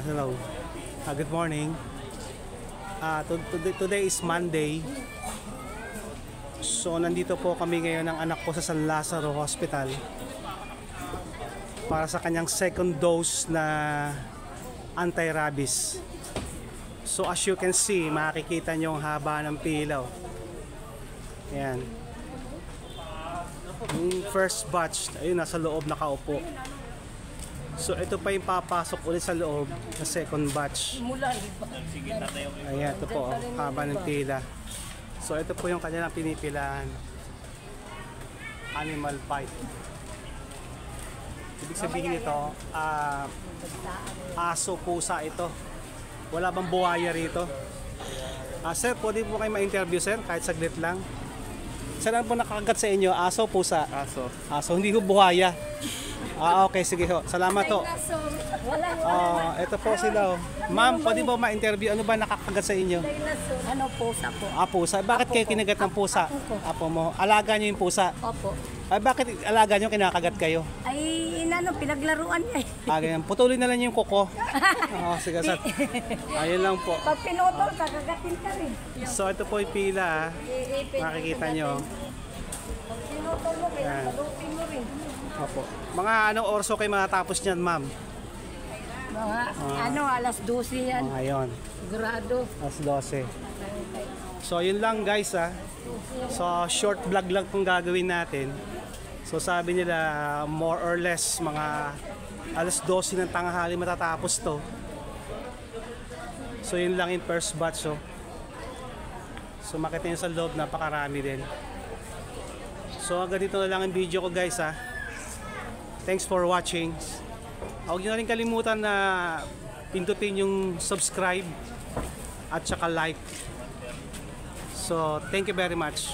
Hello. Good morning. Today is Monday. So nandito po kami ngayon ng anak ko sa San Lazaro Hospital para sa kanyang second dose na anti-rabies. So as you can see, makikita nyo ang haba ng pila. Ayan. Yung first batch, ayun, nasa loob nakaupo. So ito pa yung papasok ulit sa loob na second batch. Ayan, ito po, haba ng pila. So ito po yung kanilang pinipilahan. Animal bite. Ibig sabihin ito, aso, pusa ito. Wala bang buhaya rito? Sir, pwede po kayo ma-interview, sir? Kahit saglit lang. Saan po nakakagat sa inyo? Aso, pusa? Aso. Aso, hindi ko buhaya. Okay, sige ho. Salamat ho. Ito po sila. Ma'am, pwede ba ma-interview? Ano ba nakakagat sa inyo? Ano, pusa po. Pusa. Bakit kayo kinagat ng pusa? Apo mo. Alaga nyo yung pusa? Opo. Bakit alaga nyo kinakagat kayo? Ay, pinaglaruan niya eh. Ganyan. Putulin na lang yung kuko. Sige, sir. Ayun lang po. Pag pinutol, kagagatin ka rin. So, ito po yung pila. Makikita nyo. Pag pinutol mo, pinaglalupin mo rin. Opo. Mga anong orso kayo matatapos niyan, ma'am? Mga, alas 12 yan. Ngayon. Sigurado. Alas 12. So, yun lang guys So, short vlog lang kung gagawin natin. So, sabi nila, more or less, mga alas 12 ng tanghali matatapos to. So, yun lang yung first batch. So, makita nyo sa loob, napakarami din. So, hanggang dito na lang ang video ko guys Thanks for watching. Huwag nyo na rin kalimutan na pindutin yung subscribe at saka like. So, thank you very much.